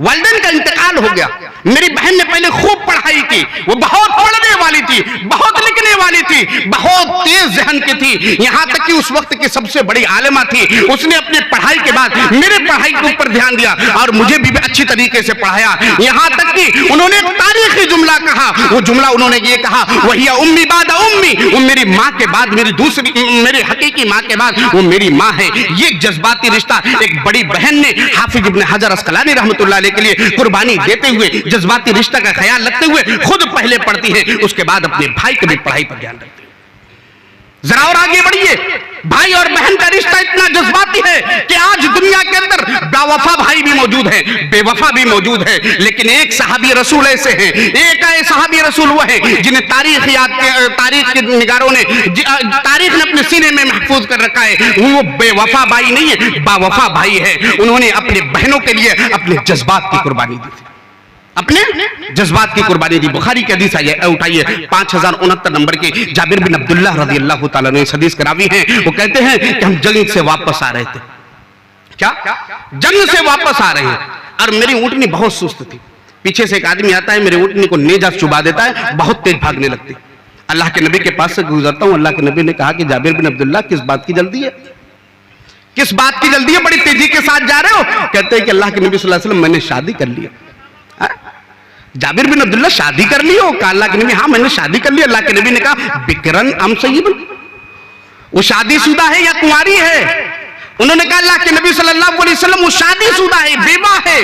वालिदैन का इंतकाल हो गया। मेरी बहन ने पहले खूब पढ़ाई की, वो बहुत पढ़ने वाली थी, बहुत लिखने वाली थी, बहुत तेज जहन की थी, यहां तक कि उस वक्त की सबसे बड़ी आलिमा थी। उसने अपने पढ़ाई के बाद मेरे पढ़ाई के ऊपर ध्यान दिया और मुझे भी अच्छी तरीके से पढ़ाया। यहां तक कि उन्होंने एक तारीखी जुमला कहा, वो जुमला उन्होंने ये कहा वही उम्मी बाद उम्मी, वो मेरी माँ के बाद मेरी दूसरी, मेरी हकीकी माँ के बाद वो मेरी माँ है। ये जज्बाती रिश्ता एक बड़ी बहन ने हाफिज इब्न हजर अस्कलानी रहमतुल्लाह अलैह के लिए कुर्बानी देते हुए, जज्बाती रिश्ता का ख्याल रखते हुए खुद पहले पढ़ती है, उसके बाद अपने भाई की भी पढ़ाई पर ध्यान रखती है। जरा और आगे बढ़िए, भाई और बहन का रिश्ता इतना जज्बाती है कि आज दुनिया के अंदर बेवफा भाई भी मौजूद है, बेवफा भी मौजूद है, लेकिन एक सहाबी रसूल ऐसे हैं, एक सहाबी रसूल वो है जिन्हें तारीख के निगारों ने, तारीख ने अपने सीने में महफूज कर रखा है। वो बेवफा भाई नहीं है, बावफा भाई है। उन्होंने अपने बहनों के लिए अपने जज्बात की कुर्बानी दी थी, अपने जज्बात की कुर्बानी दी। बुखारी की हदीस उठाइए 5069 नंबर की, जाबिर बिन अब्दुल्लाह रज़ियल्लाहु ताला ने हदीस का रावी हैं। वो कहते हैं कि हम जंग से वापस आ रहे थे, क्या जंग से वापस आ रहे हैं, और मेरी ऊँटनी बहुत सुस्त थी। पीछे से एक आदमी आता है, मेरी ऊँटनी को नेजा चुबा देता है, बहुत तेज भागने लगती। अल्लाह के नबी के पास से गुजरता हूँ, अल्लाह के नबी ने कहा कि जाबिर बिन अब्दुल्लाह किस बात की जल्दी है, किस बात की जल्दी है, बड़ी तेजी के साथ जा रहे हो? कहते हैं कि अल्लाह के नबी सल्लल्लाहु अलैहि वसल्लम मैंने शादी कर लिया। जाबिर बिन अब्दुल्ला शादी कर ली हो? कहा अल्लाह के नबी हाँ मैंने शादी कर ली। अल्लाह के नबी ने कहा बिकरन अम सय्यिबन, वो शादीशुदा है या कुंवारी है? उन्होंने कहा अल्लाह के नबी सल्लल्लाहु अलैहि वसल्लम वो शादीशुदा है, बेवा है।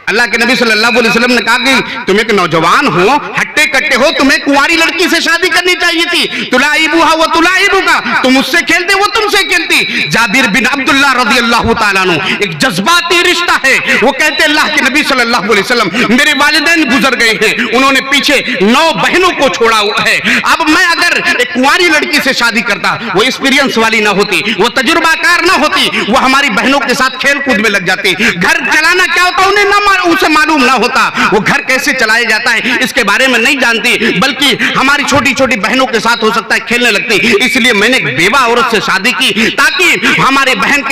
अल्लाह के नबी सल्लल्लाहु अलैहि वसल्लम ने कहा कि तुम एक नौजवान हो, हट्टे कट्टे हो, तुम्हें कुंवारी लड़की से शादी करनी चाहिए थी। तुलाइबुहा व तुलाइबुका, तुम उससे खेलते वो तुमसे खेलती। जाबिर बिन अब्दुल्लाह रज़ियल्लाहु ताला अन्हु, एक जज्बाती रिश्ता है। वो कहते अल्लाह के नबी सल्लल्लाहु अलैहि वसल्लम मेरे वालिदैन गुजर गए हैं, उन्होंने पीछे 9 बहनों को छोड़ा हुआ है। अब मैं अगर एक कुंवारी लड़की से शादी करता, वो एक्सपीरियंस वाली ना होती, वो तजुर्बाकार ना होती, वो हमारी बहनों के साथ खेल कूद में लग जाती, घर चलाना क्या होता उन्हें ना उसे मालूम ना होता, वो घर कैसे चलाया जाता है इसके बारे में नहीं जानती, बल्कि हमारी छोटी छोटी बहनों के साथ हो सकता है खेलने लगती। इसलिए मैंने एक बेवा औरत से शादी की ताकि हमारी बहन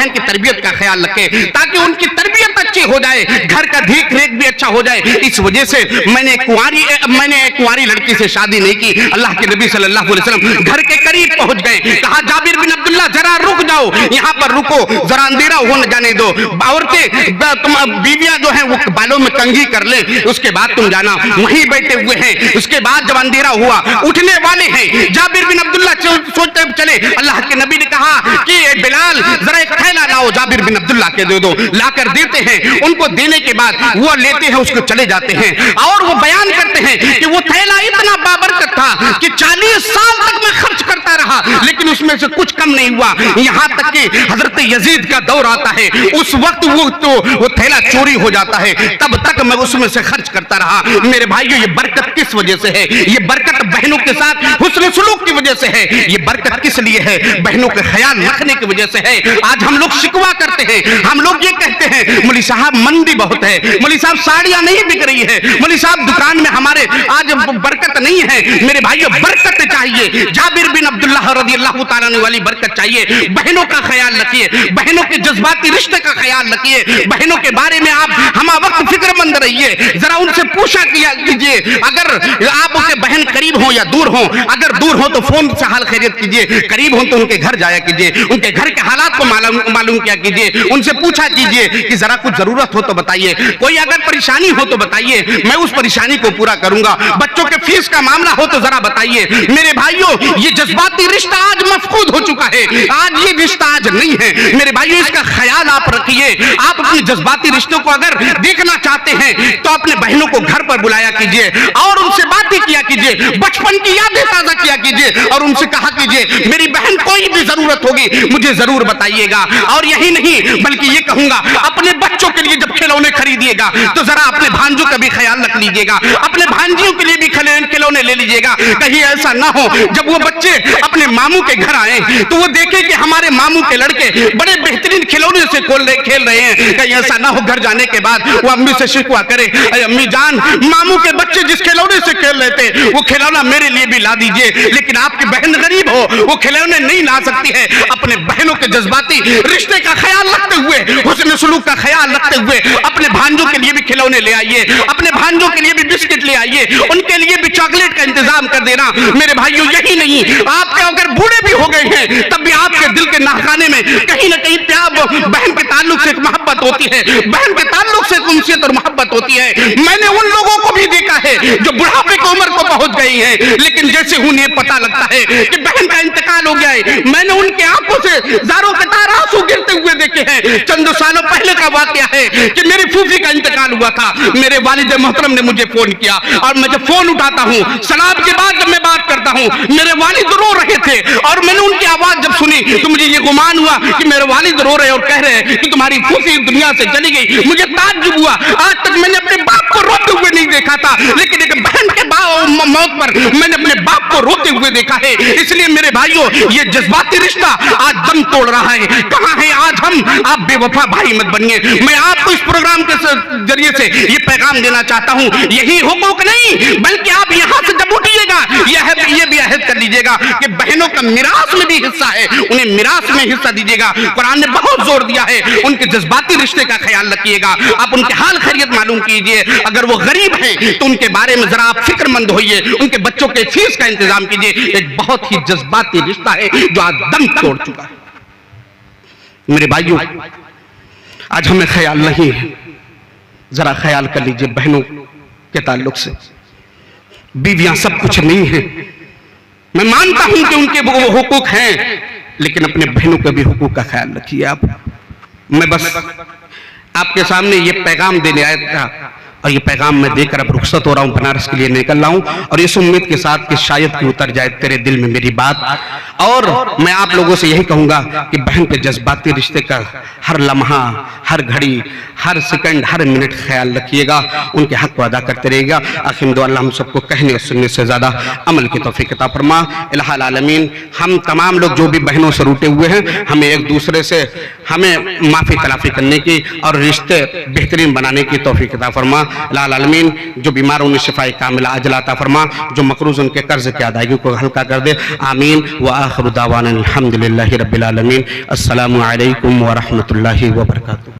की तरबियत का ख्याल रखे, ताकि उनकी तरबियत अच्छी हो जाए, घर का देख रेख भी अच्छा हो जाए। इस वजह से मैंने एक कुंवारी लड़की से शादी नहीं की। अल्लाह के नबी सल्लल्लाहु अलैहि वसल्लम घर के करीब पहुंच गए, कहा जाबिर बिन अब्दुल्लाह जरा रुक जाओ, यहाँ पर रुको, जरा अंधेरा हो न जाने दो, औरतें बीवियां जो हैं वो बालों में कंघी कर ले, उसके बाद तुम जाना। वहीं बैठे हुए हैं, उसके बाद जब अंधेरा हुआ उठने वाले हैं, जाबिर बिन अब्दुल्लाह सोचते चले। अल्लाह के नबी ने कहा कि बिलाल जरा एक थैला लाओ, जाबिर बिन अब्दुल्लाह के दे दो। लाकर देते हैं, उनको देने के बाद वो लेते हैं, उसको चले जाते हैं, और वो बयान करते हैं कि वो थैला इतना बाबरकत था कि 40 साल तक मैं खर्च करता रहा, रहा, लेकिन उसमें से कुछ कम नहीं हुआ। यहाँ तक कि हजरत यजीद का दौर आता है, उस वक्त वो थैला चोरी हो जाता है, तब तक मैं उसमें से खर्च करता रहा। मेरे भाइयों, ये बरकत किस वजह से है? ये बरकत बहनों के साथ हुस्न सुलूक की वजह से है। ये बरकत किस लिए है? बहनों का ख्याल रखने की वजह से है। आज हम लोग शिकवा करते हैं, हम लोग ये कहते हैं मौलवी साहब मंदी बहुत है, मौलवी साहब साड़ियां नहीं बिक रही है, मौलवी साहब दुकान में हमारे आज बरकत नहीं है। मेरे भाइयों, बरकत चाहिए, जाबिर बिन अब्दुल्लाह रज़ियल्लाहु ताला अन्हु वाली बरकत चाहिए। बहनों का ख्याल रखिए, बहनों के जज्बाती रिश्ते का ख्याल रखिए, बहनों के बारे में आप हम वक्त फिक्रमंद रहिए। जरा उनसे पूछा किया कीजिए, अगर आप उनके बहन करीब हो या दूर हो, अगर दूर हो तो फोन से हाल खैरियत कीजिए, करीब हो तो उनके घर जाया कीजिए, उनके घर के हालात को मालूम किया कीजिए, उनसे पूछा कीजिए कि जरा कुछ जरूरत हो तो बताइए, कोई अगर परेशानी हो तो बताइए, मैं उस परेशानी को पूरा करूंगा, बच्चों के फीस का मामला हो तो जरा बताइए। मेरे भाइयों, ये जज्बाती रिश्ता आज मफकूद हो चुका है, आज ये रिश्ता आज नहीं है। मेरे भाइयों, इसका ख्याल आप रखिए। आप अपने जज्बाती रिश्तों को अगर देखना चाहते हैं तो अपने बहनों को घर पर बुलाया कीजिए और उनसे बातें किया कीजिए, बचपन की यादें ताजा किया कीजिए और उनसे कहा कीजिए मेरी बहन कोई भी जरूरत होगी मुझे जरूर बताइएगा। और यही नहीं बल्कि ये कहूंगा, अपने बच्चों के लिए जब खिलौने खरीदिएगा तो जरा अपने भांजों का भी ख्याल रख लीजिएगा, अपने भांजियों के लिए भी खिलौने ले लीजिएगा। कहीं ऐसा ना हो जब वो बच्चे अपने मामू के घर आए तो वो देखे कि हमारे मामू के लड़के बड़े बेहतरीन खिलौने से खेल रहे हैं, कहीं ऐसा ना हो घर जाने के बाद वो अम्मी से शिकवा करे, अम्मी जान मामू के बच्चे जिस खिलौने से खेल रहे थे वो खिलौना मेरे लिए भी ला दीजिए, लेकिन आपकी बहन गरीब हो वो खिलौने नहीं ला सकती है। अपने बहनों के जज्बाती रिश्ते का ख्याल रखते हुए, हुस्न सुलूक का ख्याल रखते हुए अपने भांजों के लिए भी खिलौने ले आइए, अपने भांजों के लिए भी बिस्किट ले आइए, उनके लिए भी चॉकलेट का इंतजाम कर देना। मेरे भाइयों, यही नहीं, आपके अगर बूढ़े भी हो गए हैं तब भी आपके दिल के नहकाने में कहीं ना कहीं प्यार, बहन के ताल्लुक से एक मोहब्बत होती है, बहन के ताल्लुक से उनसियत और मोहब्बत होती है। मैंने उन लोगों को भी देखा है जो बुढ़ापे की उम्र को पहुंच गई हैं, लेकिन जैसे उन्हें पता लगता है कि बहन का इंतकाल हो गया है, मैंने उनके आंखों से जारों के तार आंसू गिरते हुए देखे हैं। चंद सालों पहले का वाकया है कि मेरी फूफी का इंतकाल हुआ था, मेरे वालिद मोहतरम ने मुझे फोन किया और मैं जब फोन उठाता हूँ, सलाम के बाद जब मैं बात करता हूँ, मेरे वालिद रो रहे थे और मैंने उनकी आवाज जब सुनी तो मुझे ये गुमान हुआ कि मेरे वालिद रो रहे और कह रहे हैं कि तुम्हारी फूफी दुनिया से चली गई। मुझे ताज्जुब हुआ, आज तक मैंने अपने बाप को रोते हुए नहीं देखा था, लेकिन एक बहन के मौत पर मैंने अपने बाप को रोते हुए देखा है। इसलिए मेरे भाइयों, ये जज्बाती रिश्ता आज दम तोड़ रहा है। कहाँ है आज हम? आप बेवफा भाई मत बनिए। मैं आपको इस प्रोग्राम के जरिए से ये पैगाम देना चाहता हूँ, यही हुकूक नहीं बल्कि आप यहाँ से जब उठिएगा ये भी अहद कर लीजिएगा कि बहनों का मिरास में भी हिस्सा है, उन्हें मिरास में हिस्सा दीजिएगा। कुरान ने बहुत जोर दिया है, उनके जज्बाती रिश्ते का ख्याल रखिएगा, आप उनके हाल खैरियत मालूम कीजिए। अगर वो गरीब हैं तो उनके बारे में जरा आप फिक्रमंद होइए, उनके बच्चों के फीस का इंतजाम कीजिए। एक बहुत ही जज्बाती रिश्ता है जो आज दम तोड़ चुका है। मेरे भाइयों, आज हमें ख्याल नहीं है, जरा ख्याल कर लीजिए बहनों के ताल्लुक से। बीवियां सब कुछ नहीं है, मैं मानता हूं कि उनके वो हुकूक हैं, लेकिन अपने बहनों के भी हुकूक का ख्याल रखिए आप। मैं बस आपके सामने ये पैगाम देने आया था और ये पैगाम मैं देकर अब रुखसत हो रहा हूँ, बनारस के लिए निकल रहा हूँ और इस उम्मीद के साथ कि शायद कि उतर जाए तेरे दिल में मेरी बात। और मैं आप लोगों से यही कहूँगा कि बहन के जज्बाती रिश्ते का हर लम्हा, हर घड़ी, हर सेकंड, हर मिनट ख्याल रखिएगा, उनके हक को अदा करते रहिएगा। आखिर दुआ अल्लाह हम सबको कहने और सुनने से ज़्यादा अमल की तौफीक अता फरमा। इलाहुल आलमीन, हम तमाम लोग जो भी बहनों से रूठे हुए हैं, हमें एक दूसरे से हमें माफ़ी तलाफ़ी करने की और रिश्ते बेहतरीन बनाने की तौफीक अता फरमा। इलाहुल आलमीन, जो बीमार उन्हें शिफाए कामिला अजल अता फरमा, जो मकरूज़ उनके कर्ज की अदायगी को हल्का कर दे। आमीन व आखिरु दावाना अल्हम्दुलिल्लाहि रब्बिल आलमीन। अस्सलामु अलैकुम व रहमतुल्लाहि व बरकातुहू।